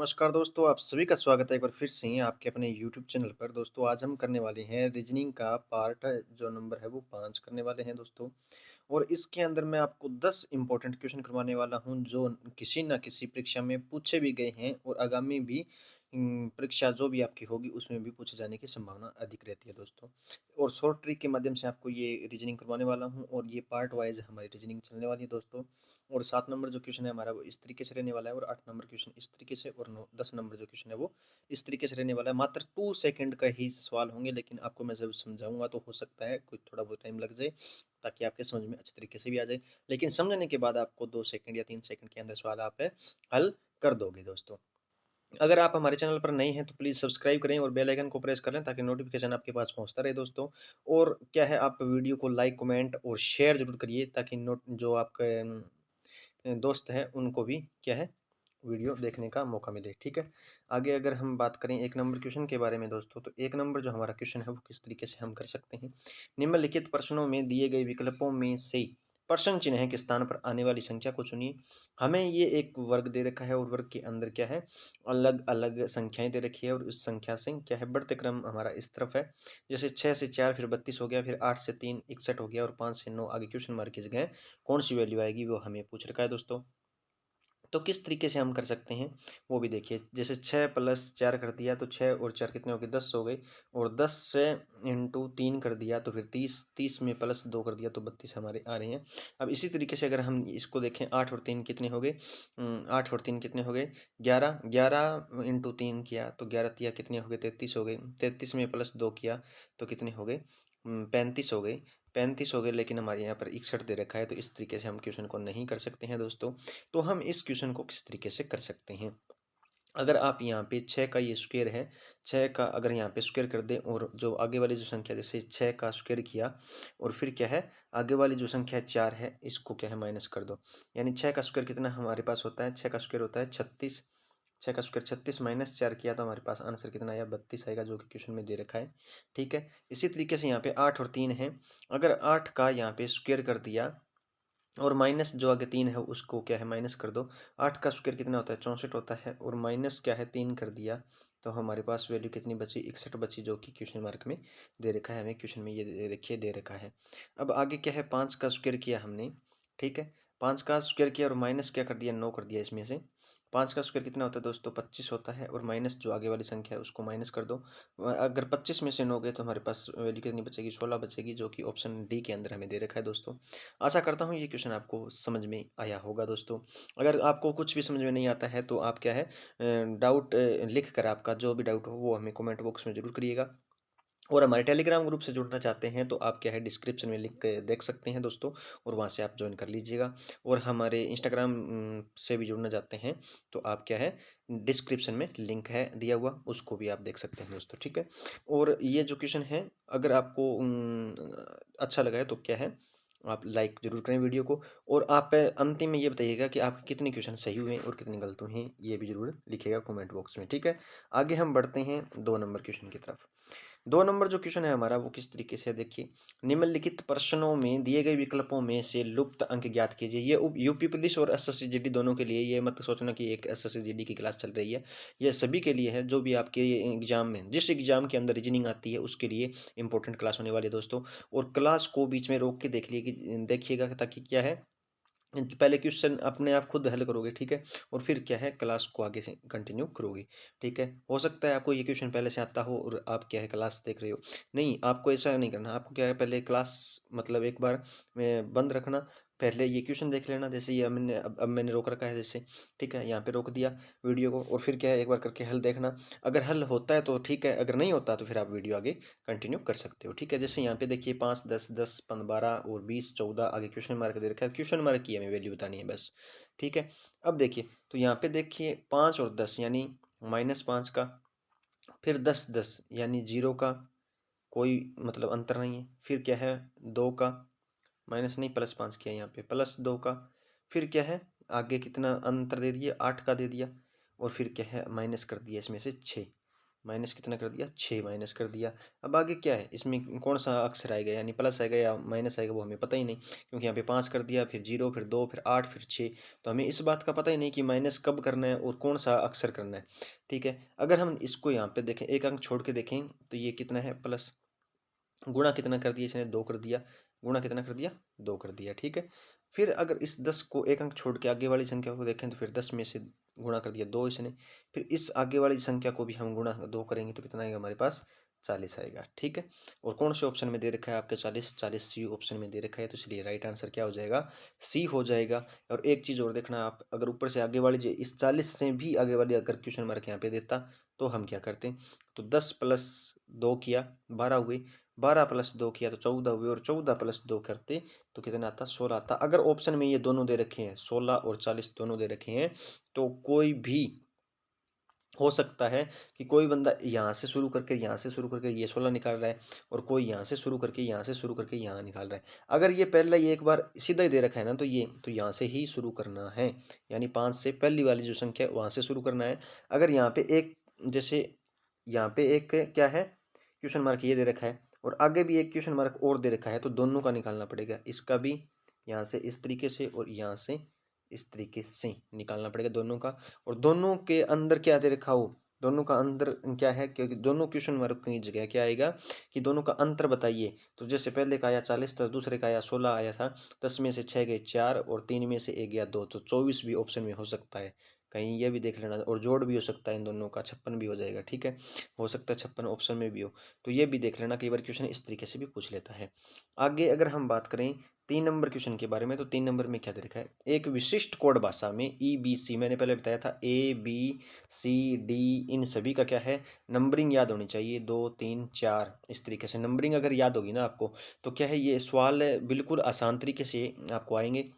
नमस्कार दोस्तों, आप सभी का स्वागत है एक बार फिर से आपके अपने यूट्यूब चैनल पर। दोस्तों आज हम करने वाले हैं रीजनिंग का पार्ट जो नंबर है वो 5 करने वाले हैं दोस्तों। और इसके अंदर मैं आपको 10 इम्पोर्टेंट क्वेश्चन करवाने वाला हूं जो किसी न किसी परीक्षा में पूछे भी गए हैं और आगामी भी परीक्षा जो भी आपकी होगी उसमें भी पूछे जाने की संभावना अधिक रहती है दोस्तों। और शॉर्ट ट्रिक के माध्यम से आपको ये रीजनिंग करवाने वाला हूँ और ये पार्ट वाइज हमारी रीजनिंग चलने वाली है दोस्तों। और 7 नंबर जो क्वेश्चन है हमारा वो इस तरीके से रहने वाला है और 8 नंबर क्वेश्चन इस तरीके से और 10 नंबर जो क्वेश्चन है वो इस तरीके से रहने वाला है। मात्र 2 सेकंड का ही सवाल होंगे, लेकिन आपको मैं जब समझाऊंगा तो हो सकता है कुछ थोड़ा बहुत टाइम लग जाए ताकि आपके समझ में अच्छे तरीके से भी आ जाए। लेकिन समझने के बाद आपको 2 सेकंड या 3 सेकंड के अंदर सवाल आप हल कर दोगे दोस्तों। अगर आप हमारे चैनल पर नए हैं तो प्लीज़ सब्सक्राइब करें और बेल आइकन को प्रेस कर लें ताकि नोटिफिकेशन आपके पास पहुंचता रहे दोस्तों। और क्या है, आप वीडियो को लाइक, कमेंट और शेयर ज़रूर करिए ताकि नोट जो आपके दोस्त हैं उनको भी क्या है वीडियो देखने का मौका मिले। ठीक है, आगे अगर हम बात करें 1 नंबर क्वेश्चन के बारे में दोस्तों, तो 1 नंबर जो हमारा क्वेश्चन है वो किस तरीके से हम कर सकते हैं। निम्नलिखित प्रश्नों में दिए गए विकल्पों में से प्रश्न चिन्ह के स्थान पर आने वाली संख्या को चुनिए। हमें ये एक वर्ग दे रखा है और वर्ग के अंदर क्या है, अलग अलग संख्याएं दे रखी है और उस संख्या से क्या है बढ़ते क्रम हमारा इस तरफ है। जैसे 6 से 4 फिर 32 हो गया, फिर 8 से 3 61 हो गया और 5 से 9 आगे क्वेश्चन मार्क की जगह कौन सी वैल्यू आएगी वो हमें पूछ रखा है दोस्तों। तो किस तरीके से हम कर सकते हैं वो भी देखिए। जैसे 6 प्लस 4 कर दिया तो 6 और 4 कितने हो गए, 10 हो गए। और 10 से इंटू 3 कर दिया तो फिर 30, 30 में प्लस 2 कर दिया तो 32 हमारे आ रहे हैं। अब इसी तरीके से अगर हम इसको देखें, 8 और 3 कितने हो गए, 8 और 3 कितने हो गए, 11, 11 इंटू 3 किया तो 11 तिया कितने हो गए, 33 हो गए। 33 में प्लस 2 किया तो कितने हो गए, 35 हो गए। 35 हो गए, लेकिन हमारे यहाँ पर 61 दे रखा है तो इस तरीके से हम क्वेश्चन को नहीं कर सकते हैं दोस्तों। तो हम इस क्वेश्चन को किस तरीके से कर सकते हैं, अगर आप यहाँ पे 6 का ये स्क्वायर है, 6 का अगर यहाँ पे स्क्वायर कर दें और जो आगे वाली जो संख्या जैसे 6 का स्क्वायर किया और फिर क्या है आगे वाली जो संख्या 4 है इसको क्या है माइनस कर दो। यानी 6 का स्क्वायर कितना हमारे पास होता है, 6 का स्क्वायर होता है 36। 6 का स्क्वायर 36 माइनस 4 किया तो हमारे पास आंसर कितना आया, 32 आएगा, जो कि क्वेश्चन में दे रखा है। ठीक है, इसी तरीके से यहाँ पे 8 और 3 है। अगर 8 का यहाँ पे स्क्वायर कर दिया और माइनस जो आगे 3 है उसको क्या है माइनस कर दो। 8 का स्क्वायर कितना होता है, 64 होता है और माइनस क्या है 3 कर दिया तो हमारे पास वैल्यू कितनी बची, 61 बची, जो कि क्वेश्चन मार्क में दे रखा है। हमें क्वेश्चन में ये देखिए दे रखा है। अब आगे क्या है, 5 का स्क्वायर किया हमने। ठीक है, 5 का स्क्वायर किया और माइनस क्या कर दिया, 9 कर दिया। इसमें से 5 का स्क्वायर कितना होता है दोस्तों, 25 होता है और माइनस जो आगे वाली संख्या है उसको माइनस कर दो। अगर 25 में से 9 गए तो हमारे पास वैल्यू कितनी बचेगी, 16 बचेगी, जो कि ऑप्शन डी के अंदर हमें दे रखा है दोस्तों। आशा करता हूँ ये क्वेश्चन आपको समझ में आया होगा दोस्तों। अगर आपको कुछ भी समझ में नहीं आता है तो आप क्या है डाउट लिख कर, आपका जो भी डाउट हो वो हमें कमेंट बॉक्स में ज़रूर करिएगा। और हमारे टेलीग्राम ग्रुप से जुड़ना चाहते हैं तो आप क्या है डिस्क्रिप्शन में लिंक देख सकते हैं दोस्तों, और वहाँ से आप ज्वाइन कर लीजिएगा। और हमारे इंस्टाग्राम से भी जुड़ना चाहते हैं तो आप क्या है डिस्क्रिप्शन में लिंक है दिया हुआ, उसको भी आप देख सकते हैं दोस्तों। ठीक है, और ये जो क्वेश्चन है अगर आपको अच्छा लगा है तो क्या है आप लाइक ज़रूर करें वीडियो को। और आप अंतिम में ये बताइएगा कि आपके कितने क्वेश्चन सही हुए हैं और कितने गलत हुए हैं, ये भी ज़रूर लिखिएगा कमेंट बॉक्स में। ठीक है, आगे हम बढ़ते हैं 2 नंबर क्वेश्चन की तरफ। 2 नंबर जो क्वेश्चन है हमारा वो किस तरीके से है, देखिए। निम्नलिखित प्रश्नों में दिए गए विकल्पों में से लुप्त अंक ज्ञात कीजिए। ये यूपी पुलिस और एसएससी जीडी दोनों के लिए, ये मत सोचना कि एक एसएससी जीडी की क्लास चल रही है। ये सभी के लिए है, जो भी आपके एग्जाम में जिस एग्जाम के अंदर रीजनिंग आती है उसके लिए इंपॉर्टेंट क्लास होने वाली है दोस्तों। और क्लास को बीच में रोक के देखिएगा ताकि क्या है पहले क्वेश्चन अपने आप खुद हल करोगे। ठीक है, और फिर क्या है क्लास को आगे से कंटिन्यू करोगे। ठीक है, हो सकता है आपको ये क्वेश्चन पहले से आता हो और आप क्या है क्लास देख रहे हो, नहीं आपको ऐसा नहीं करना। आपको क्या है पहले क्लास मतलब एक बार में बंद रखना, पहले ये क्वेश्चन देख लेना। जैसे ये मैंने अब मैंने रोक रखा है जैसे, ठीक है, यहाँ पे रोक दिया वीडियो को और फिर क्या है एक बार करके हल देखना। अगर हल होता है तो ठीक है, अगर नहीं होता तो फिर आप वीडियो आगे कंटिन्यू कर सकते हो। ठीक है, जैसे यहाँ पे देखिए 5, 10, 10, 12 और 20, 14 आगे क्वेश्चन मार्क दे रखा है। क्वेश्चन मार्क की हमें वैल्यू बतानी है बस। ठीक है, अब देखिए तो यहाँ पे देखिए 5 और 10 यानी -5 का, फिर 10, 10 यानी 0 का, कोई मतलब अंतर नहीं है। फिर क्या है 2 का, माइनस नहीं +5 किया, यहाँ पे +2 का। फिर क्या है आगे कितना अंतर दे दिया, 8 का दे दिया और फिर क्या है माइनस कर दिया इसमें से 6। माइनस कितना कर दिया, 6 माइनस कर दिया। अब आगे क्या है, इसमें कौन सा अक्षर आएगा, यानी प्लस आएगा या माइनस आएगा, वो हमें पता ही नहीं, क्योंकि यहाँ पे 5 कर दिया, फिर 0, फिर 2, फिर 8, फिर 6। तो हमें इस बात का पता ही नहीं कि माइनस कब करना है और कौन सा अक्षर करना है। ठीक है, अगर हम इसको यहाँ पे देखें, एक अंक छोड़ के देखें, तो ये कितना है, प्लस। गुणा कितना कर दिया इसने, 2 कर दिया। गुणा कितना कर दिया, 2 कर दिया। ठीक है, फिर अगर इस 10 को एक अंक छोड़ के आगे वाली संख्या को देखें, तो फिर 10 में से गुणा कर दिया 2 इसने। फिर इस आगे वाली संख्या को भी हम गुणा 2 करेंगे तो कितना आएगा हमारे पास, 40 आएगा। ठीक है, और कौन से ऑप्शन में दे रखा है आपके 40, 40 सी ऑप्शन में दे रखा है, तो इसलिए राइट आंसर क्या हो जाएगा, सी हो जाएगा। और एक चीज़ और देखना आप, अगर ऊपर से आगे वाली इस 40 से भी आगे वाली अगर क्वेश्चन मार्क यहाँ पे देता, तो हम क्या करते, तो 10 प्लस 2 किया, 12 हुए, 12 प्लस 2 किया तो 14 हुए, और 14 प्लस 2 करते तो कितना आता, 16 आता। अगर ऑप्शन में ये दोनों दे रखे हैं, 16 और 40 दोनों दे रखे हैं, तो कोई भी हो सकता है कि कोई बंदा यहाँ से शुरू करके यहाँ से शुरू करके ये 16 निकाल रहा है, और कोई यहाँ से शुरू करके यहाँ से शुरू करके यहाँ निकाल रहा है। अगर ये पहले ही एक बार सीधा ही दे रखा है ना, तो ये तो यहाँ से ही शुरू करना है, यानी 5 से पहली वाली जो संख्या है वहाँ से शुरू करना है। अगर यहाँ पे एक, जैसे यहाँ पे एक क्या है, क्वेश्चन मार्क ये दे रखा है, और आगे भी एक क्वेश्चन मार्क और दे रखा है, तो दोनों का निकालना पड़ेगा, इसका भी यहाँ से इस तरीके से और यहाँ से इस तरीके से निकालना पड़ेगा दोनों का। और दोनों के अंदर क्या दे रखा हो, दोनों का अंदर क्या है, क्योंकि दोनों क्वेश्चन मार्क की जगह क्या आएगा कि दोनों का अंतर बताइए। तो जैसे पहले का आया 40 था, दूसरे का आया 16 आया था, 10 में से 6 गए 4, और 3 में से 1 गया 2, तो 24 भी ऑप्शन में हो सकता है। कहीं ये भी देख लेना, और जोड़ भी हो सकता है इन दोनों का, 56 भी हो जाएगा। ठीक है, हो सकता है 56 ऑप्शन में भी हो, तो ये भी देख लेना, कई बार क्वेश्चन इस तरीके से भी पूछ लेता है। आगे अगर हम बात करें 3 नंबर क्वेश्चन के बारे में, तो 3 नंबर में क्या दे रखा है, एक विशिष्ट कोड भाषा में EBC, मैंने पहले बताया था ABCD, इन सभी का क्या है, नंबरिंग याद होनी चाहिए, 2 3 4 इस तरीके से नंबरिंग अगर याद होगी ना आपको, तो क्या है, ये सवाल बिल्कुल आसान तरीके से आपको आएंगे,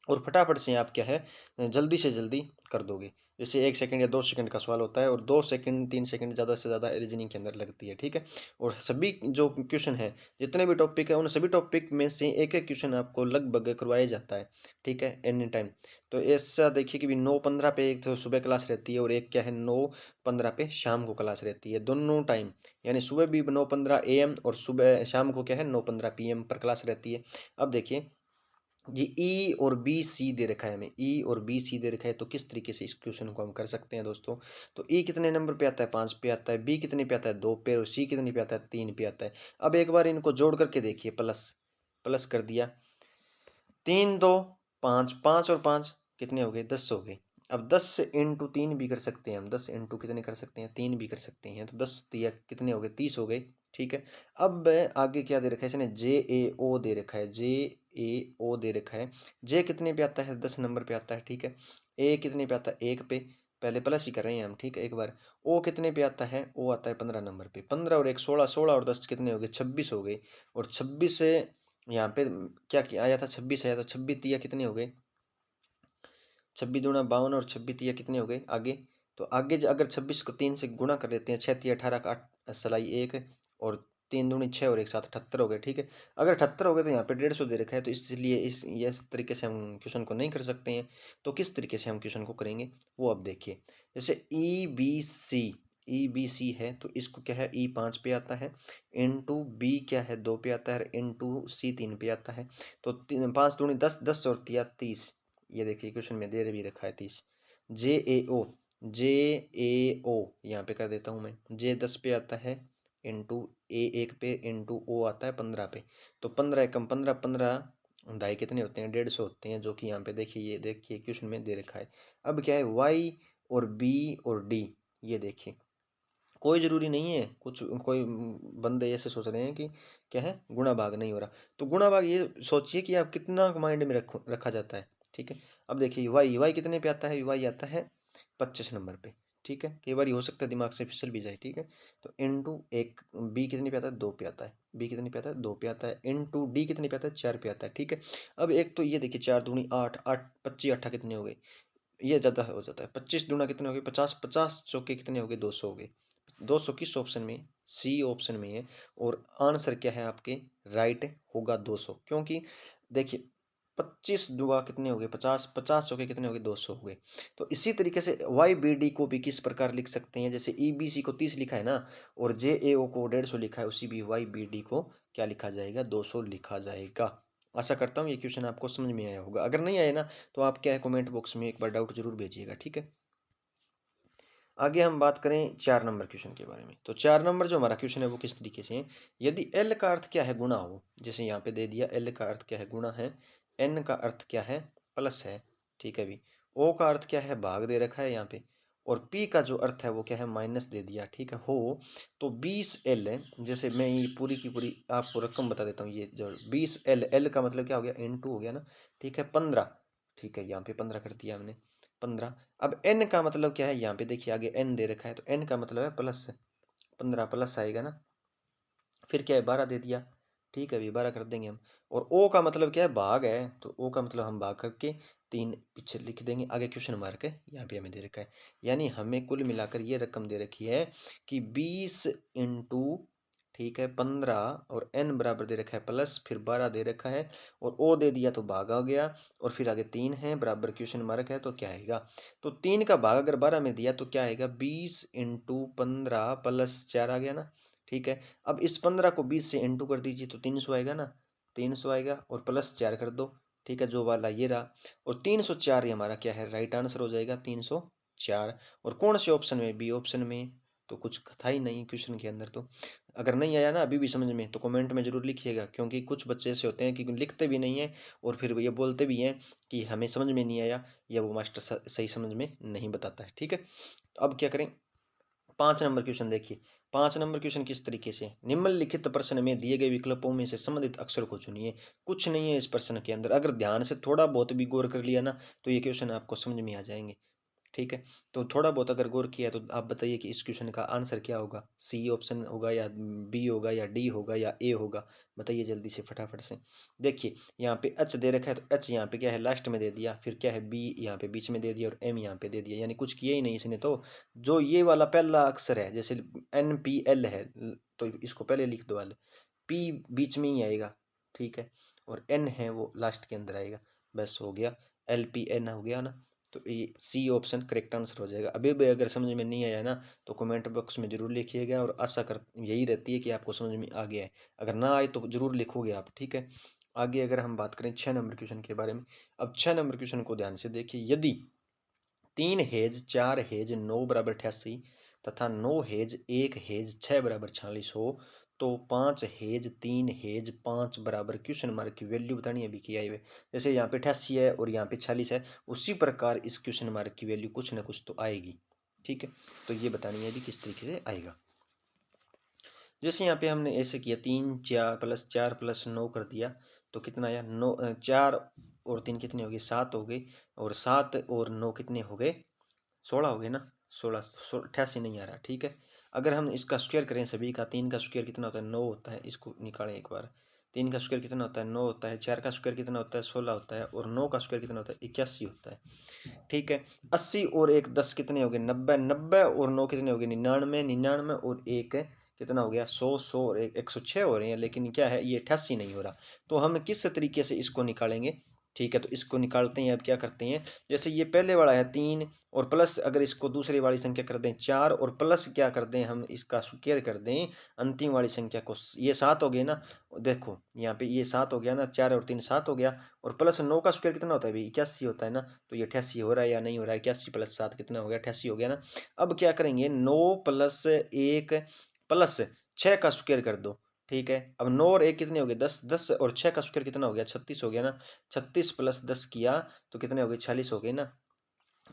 और फटाफट से आप क्या है, जल्दी से जल्दी कर दोगे। जैसे 1 सेकंड या 2 सेकंड का सवाल होता है, और 2 सेकंड 3 सेकंड ज़्यादा से ज़्यादा रीजनिंग के अंदर लगती है। ठीक है, और सभी जो क्वेश्चन है, जितने भी टॉपिक है, उन सभी टॉपिक में से एक एक क्वेश्चन आपको लगभग करवाया जाता है। ठीक है, एनी टाइम। तो ऐसा देखिए कि भी 9:15 पे एक तो सुबह क्लास रहती है, और एक क्या है 9:15 पे शाम को क्लास रहती है, दोनों टाइम, यानी सुबह भी 9:15 AM, और सुबह शाम को क्या है 9:15 PM पर क्लास रहती है। अब देखिए, ये ई और बी सी दे रखा है हमें, ई और बी सी दे रखा है, तो किस तरीके से इस क्वेश्चन को हम कर सकते हैं दोस्तों। तो ई कितने नंबर पे आता है, 5 पे आता है, बी कितने पे आता है, 2 पे, और सी कितने पे आता है, 3 पे आता है। अब एक बार इनको जोड़ करके देखिए, प्लस प्लस कर दिया, 3 2 5, 5 और 5 कितने हो गए, 10 हो गए। अब 10 इंटू 3 भी कर सकते हैं हम, 10 इंटू कितने कर सकते हैं, 3 भी कर सकते हैं, तो 10 दिया कितने हो गए, 30 हो गए। ठीक है, अब आगे क्या दे रखा है इसने, JAO दे रखा है, JAO दे रखा है। जे कितने पे आता है, 10 नंबर पे आता है। ठीक है, ए कितने पे आता है, 1 पे, पहले प्लस ही कर रहे हैं हम। ठीक है, एक बार ओ कितने पे आता है, ओ आता है 15 नंबर पे, 15 और 1 16, 16 और 10 कितने हो गए, 26 हो गए। और 26 से यहाँ पे क्या किया आया था, 26 आया था, 26 तिया कितने हो गए, 26 दूना 52, और 26 तिया कितने हो गए आगे। तो आगे अगर 26 को 3 से गुणा कर लेते हैं, 6 तिया 18 का 8 सलाई 1, और 3 दूनी 6 और एक साथ 78 हो गए। ठीक है, अगर 78 हो गए तो यहाँ पे 150 दे रखा है, तो इसलिए इस तरीके से हम क्वेश्चन को नहीं कर सकते हैं। तो किस तरीके से हम क्वेश्चन को करेंगे, वो अब देखिए। जैसे ई बी सी है, तो इसको क्या है, E 5 पे आता है, इंटू बी क्या है 2 पे आता है, इंटू सी 3 पे आता है। तो 5 दूनी 10, 10 और तिया 30, ये देखिए क्वेश्चन में दे भी रखा है 30। जे ए ओ यहाँ पे कर देता हूँ मैं, जे 10 पे आता है, इंटू ए 1 पे, इंटू ओ आता है 15 पे। तो 15 एकम 15, 15 ढाई कितने होते हैं, 150 होते हैं, जो कि यहाँ पे देखिए, ये देखिए क्वेश्चन में दे रखा है। अब क्या है, वाई और बी और डी, ये देखिए कोई ज़रूरी नहीं है, कुछ कोई बंदे ऐसे सोच रहे हैं कि क्या है, गुणा भाग नहीं हो रहा। तो गुणा भाग ये सोचिए कि आप कितना माइंड में रखा जाता है। ठीक है, अब देखिए वाई वाई कितने पे आता है, वाई आता है 25 नंबर पे। ठीक है, कई बार हो सकता है दिमाग से फिसल भी जाए। ठीक है, तो इंटू एक, बी कितने पे आता है, 2 पे आता है, बी कितने पे आता है, 2 पे आता है, इंटू डी कितने पे आता है, 4 पे आता है। ठीक है, अब एक तो ये देखिए 4 दूनी 8, 8 25 8 कितने हो गए, ये ज़्यादा हो जाता है, 25 दूना कितने हो गए 50, 50 चौके कितने हो गए 200 हो गए। 200 किस ऑप्शन में, सी ऑप्शन में है, और आंसर क्या है आपके, राइट होगा 200, क्योंकि देखिए 25 दूगा कितने हो गए 50, 50 हो गए कितने हो गए 200 हो गए। तो इसी तरीके से YBD को भी किस प्रकार लिख सकते हैं, जैसे EBC को 30 लिखा है ना और JAO को 150 लिखा है, उसी भी YBD को क्या लिखा जाएगा 200 लिखा जाएगा। आशा करता हूँ ये क्वेश्चन आपको समझ में आया होगा। अगर नहीं आया ना तो आप क्या है कमेंट बॉक्स में एक बार डाउट जरूर भेजिएगा, ठीक है। आगे हम बात करें 4 नंबर क्वेश्चन के बारे में। तो 4 नंबर जो हमारा क्वेश्चन है वो किस तरीके से है, यदि L का अर्थ क्या है गुणा हो, जैसे यहाँ पे दे दिया L का अर्थ क्या है गुणा है, N का अर्थ क्या है प्लस है, ठीक है भी, O का अर्थ क्या है भाग दे रखा है यहाँ पे, और P का जो अर्थ है वो क्या है माइनस दे दिया, ठीक है हो। तो 20L है, जैसे मैं ये पूरी की पूरी आपको रकम बता देता हूँ, ये जो 20L, L का मतलब क्या हो गया N2 हो गया ना, ठीक है 15, ठीक है यहाँ पे 15 कर दिया हमने 15। अब n का मतलब क्या है, यहाँ पे देखिए आगे n दे रखा है तो n का मतलब है प्लस, 15 प्लस आएगा ना, फिर क्या है 12 दे दिया, ठीक है अभी 12 कर देंगे हम। और o का मतलब क्या है भाग है, तो o का मतलब हम भाग करके 3 पीछे लिख देंगे, आगे क्वेश्चन मार्क है यहाँ पे हमें दे रखा है। यानी हमें कुल मिलाकर ये रकम दे रखी है कि 20 इंटू, ठीक है 15, और n बराबर दे रखा है प्लस, फिर 12 दे रखा है, और o दे दिया तो भाग आ गया, और फिर आगे 3 है बराबर क्वेश्चन मार्क है, तो क्या आएगा, तो 3 का भाग अगर 12 में दिया तो क्या आएगा 20 इंटू 15 प्लस 4 आ गया ना, ठीक है। अब इस 15 को 20 से इंटू कर दीजिए तो 300 आएगा ना, 300 आएगा, और प्लस 4 कर दो, ठीक है जो वाला ये रहा, और 304 ही हमारा क्या है राइट आंसर हो जाएगा 304। और कौन से ऑप्शन में, बी ऑप्शन में, तो कुछ था ही नहीं क्वेश्चन के अंदर। तो अगर नहीं आया ना अभी भी समझ में तो कमेंट में जरूर लिखिएगा, क्योंकि कुछ बच्चे ऐसे होते हैं कि लिखते भी नहीं है और फिर ये बोलते भी हैं कि हमें समझ में नहीं आया, या वो मास्टर सही समझ में नहीं बताता है, ठीक है। तो अब क्या करें, 5 नंबर क्वेश्चन देखिए। 5 नंबर क्वेश्चन किस तरीके से, निम्नलिखित प्रश्न में दिए गए विकल्पों में से संबंधित अक्षर को चुनिए। कुछ नहीं है इस प्रश्न के अंदर, अगर ध्यान से थोड़ा बहुत भी गौर कर लिया ना तो ये क्वेश्चन आपको समझ में आ जाएंगे, ठीक है। तो थोड़ा बहुत अगर गौर किया तो आप बताइए कि इस क्वेश्चन का आंसर क्या होगा, सी ऑप्शन होगा या बी होगा या डी होगा या ए होगा, बताइए जल्दी से फटाफट से। देखिए यहाँ पे एच दे रखा है तो एच यहाँ पे क्या है लास्ट में दे दिया, फिर क्या है बी यहाँ पे बीच में दे दिया, और एम यहाँ पे दे दिया, यानी कुछ किया ही नहीं इसने। तो जो ये वाला पहला अक्षर है जैसे NPL है, तो इसको पहले लिख दो वाले, पी बीच में ही आएगा, ठीक है, और एन है वो लास्ट के अंदर आएगा, बस हो गया, LPN हो गया ना। तो ये सी ऑप्शन करेक्ट आंसर हो जाएगा। अभी भी अगर समझ में नहीं आया ना तो कमेंट बॉक्स में जरूर लिखिएगा, और आशा कर यही रहती है कि आपको समझ में आ गया है, अगर ना आए तो जरूर लिखोगे आप, ठीक है। आगे अगर हम बात करें 6 नंबर क्वेश्चन के बारे में, अब 6 नंबर क्वेश्चन को ध्यान से देखिए, यदि 3 हेज 4 हेज 9 बराबर 88 तथा 9 हेज 1 हेज 6 बराबर 46 हो, तो 5 हेज 3 हेज 5 बराबर क्वेश्चन मार्क की वैल्यू बतानी है अभी किया है। जैसे यहाँ पे 88 है और यहाँ पे 46 है, उसी प्रकार इस क्वेश्चन मार्क की वैल्यू कुछ ना कुछ तो आएगी, ठीक है। तो ये बतानी है अभी किस तरीके से आएगा। जैसे यहाँ पे हमने ऐसे किया 3 4 + 4 + 9 कर दिया, तो कितना आया 9, 4 और 3 कितने हो गए 7 हो गए, और 7 और 9 कितने हो गए 16 हो गए ना, 16, 88 नहीं आ रहा, ठीक है। अगर हम इसका स्क्वायर करें सभी का, 3 का स्क्वायर कितना होता है 9 होता है, इसको निकालें एक बार, 3 का स्क्वायर कितना होता है 9 होता है, 4 का स्क्वायर कितना होता है 16 होता है, और 9 का स्क्वायर कितना होता है 81 होता है, ठीक है। 80 और 1 10 कितने हो गए 90, 90 और 9 कितने हो गए 99, 99 और 1 कितना हो गया 100, 100 और 1 106 हो रहे हैं, लेकिन क्या है ये 88 नहीं हो रहा। तो हम किस तरीके से इसको निकालेंगे, ठीक है। तो इसको निकालते हैं, अब क्या करते हैं, जैसे ये पहले वाला है 3, और प्लस अगर इसको दूसरी वाली संख्या कर दें 4, और प्लस क्या कर दें हम इसका स्क्वायर कर दें अंतिम वाली संख्या को, ये 7 हो गए ना, देखो यहाँ पे ये 7 हो गया ना, 4 और 3 7 हो गया, और प्लस 9 का स्क्वायर कितना होता है भाई 81 होता है ना, तो ये 88 हो रहा है या नहीं हो रहा है, 81 + 7 कितना हो गया 88 हो गया ना। अब क्या करेंगे 9 + 1 + 6 का स्क्वायर कर दो, ठीक है। अब 9 और 1 कितने हो गए 10, 10 और 6 का स्क्वायर कितना हो गया 36 हो गया ना, 36 + 10 किया तो कितने हो गए 46 हो गए ना।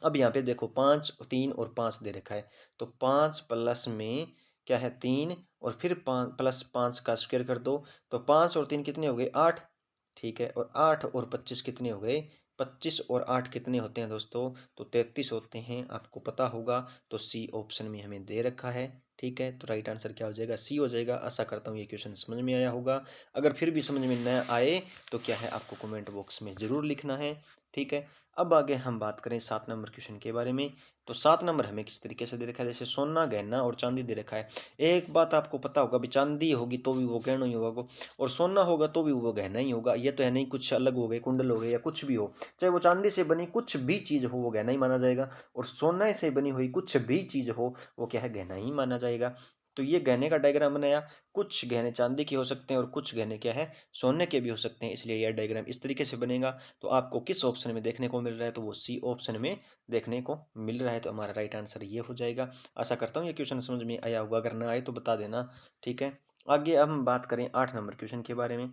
अब यहाँ पे देखो 5 3 और 5 दे रखा है, तो 5 प्लस में क्या है 3, और फिर 5 + 5 का स्क्वायर कर दो, तो 5 और 3 कितने हो गए 8, ठीक है, और 8 और 25 कितने हो गए 25 और 8 कितने होते हैं दोस्तों, तो 33 होते हैं, आपको पता होगा। तो सी ऑप्शन में हमें दे रखा है, ठीक है। तो राइट आंसर क्या हो जाएगा सी हो जाएगा। आशा करता हूँ ये क्वेश्चन समझ में आया होगा। अगर फिर भी समझ में न आए तो क्या है आपको कमेंट बॉक्स में ज़रूर लिखना है, ठीक है। अब आगे हम बात करें 7 नंबर क्वेश्चन के बारे में। तो 7 नंबर हमें किस तरीके से दे रखा है, जैसे सोना, गहना और चांदी दे रखा है। एक बात आपको पता होगा भी चांदी होगी तो भी वो गहना ही होगा और सोना होगा तो भी वो गहना ही होगा। ये तो है नहीं कुछ अलग हो गए, कुंडल हो गए या कुछ भी हो। चाहे वो चांदी से बनी कुछ भी चीज़ हो वो गहना ही माना जाएगा और सोने से बनी हुई कुछ भी चीज़ हो वो क्या है, गहना ही माना जाएगा। तो ये गहने का डायग्राम बनाया। कुछ गहने चांदी के हो सकते हैं और कुछ गहने क्या है, सोने के भी हो सकते हैं। इसलिए यह डायग्राम इस तरीके से बनेगा। तो आपको किस ऑप्शन में देखने को मिल रहा है, तो वो सी ऑप्शन में देखने को मिल रहा है। तो हमारा राइट आंसर ये हो जाएगा। आशा करता हूँ ये क्वेश्चन समझ में आया होगा, अगर ना आए तो बता देना, ठीक है। आगे अब हम बात करें 8 नंबर क्वेश्चन के बारे में।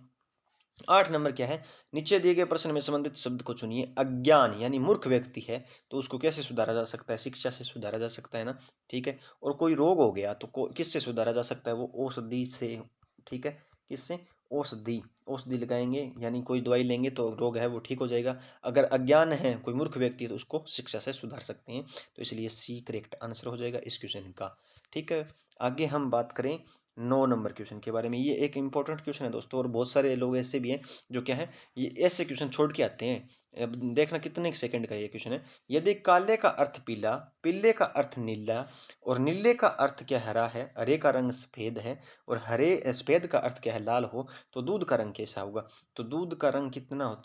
8 नंबर क्या है, नीचे दिए गए प्रश्न में संबंधित शब्द को चुनिए। अज्ञान यानी मूर्ख व्यक्ति है तो उसको कैसे सुधारा जा सकता है, शिक्षा से सुधारा जा सकता है ना, ठीक है। और कोई रोग हो गया तो किससे सुधारा जा सकता है, वो औषधि से, ठीक है। किससे, औषधि, औषधि लगाएंगे यानी कोई दवाई लेंगे तो रोग है वो ठीक हो जाएगा। अगर अज्ञान है कोई मूर्ख व्यक्ति तो उसको शिक्षा से सुधार सकते हैं। तो इसलिए सी करेक्ट आंसर हो जाएगा इस क्वेश्चन का, ठीक है। आगे हम बात करें 9 नंबर क्वेश्चन के बारे में। ये एक इंपॉर्टेंट क्वेश्चन है दोस्तों और बहुत सारे लोग ऐसे भी हैं जो क्या है, ये ऐसे क्वेश्चन छोड़ के आते हैं। अब देखना कितने सेकंड का ये क्वेश्चन है। यदि काले का अर्थ पीला, पीले का अर्थ नीला और नीले का अर्थ क्या हरा है, हरे का रंग सफेद है और हरे सफेद का अर्थ क्या है लाल हो, तो दूध का रंग कैसा होगा। तो दूध का रंग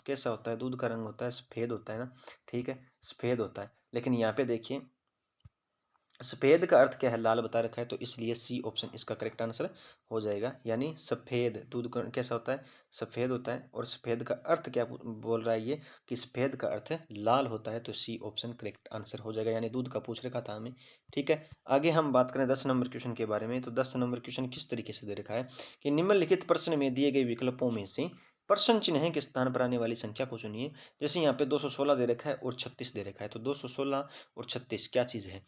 कैसा होता है, दूध का रंग होता है सफेद होता है ना, ठीक है, सफेद होता है। लेकिन यहाँ पे देखिए सफ़ेद का अर्थ क्या है, लाल बता रखा है, तो इसलिए सी ऑप्शन इसका करेक्ट आंसर हो जाएगा। यानी सफ़ेद दूध कैसा होता है, सफ़ेद होता है और सफ़ेद का अर्थ क्या बोल रहा है ये, कि सफ़ेद का अर्थ लाल होता है। तो सी ऑप्शन करेक्ट आंसर हो जाएगा, यानी दूध का पूछ रखा था हमें, ठीक है। आगे हम बात करें 10 नंबर क्वेश्चन के बारे में। तो 10 नंबर क्वेश्चन किस तरीके से दे रखा है कि निम्नलिखित प्रश्न में दिए गए विकल्पों में से प्रश्न चिन्ह के स्थान पर आने वाली संख्या को चुनिए। जैसे यहाँ पे 216 दे रखा है और 36 दे रखा है, तो 216 और 36 क्या चीज़ है।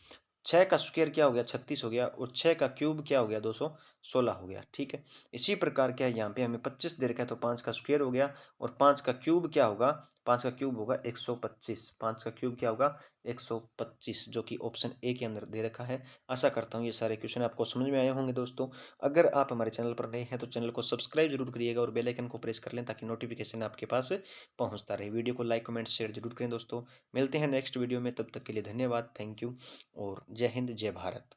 6 का स्क्वायर क्या हो गया, 36 हो गया और 6 का क्यूब क्या हो गया, 216 हो गया, ठीक है। इसी प्रकार क्या है, यहाँ पे हमें 25 दे रखा है तो 5 का स्क्वायर हो गया और 5 का क्यूब क्या होगा, 5 का क्यूब होगा 125। 5 का क्यूब क्या होगा, 125, जो कि ऑप्शन ए के अंदर दे रखा है। आशा करता हूँ ये सारे क्वेश्चन आपको समझ में आए होंगे दोस्तों। अगर आप हमारे चैनल पर नए हैं तो चैनल को सब्सक्राइब जरूर करिएगा और बेल आइकन को प्रेस कर लें ताकि नोटिफिकेशन आपके पास पहुंचता रहे। वीडियो को लाइक कमेंट शेयर जरूर करें दोस्तों। मिलते हैं नेक्स्ट वीडियो में, तब तक के लिए धन्यवाद, थैंक यू और जय हिंद जय भारत।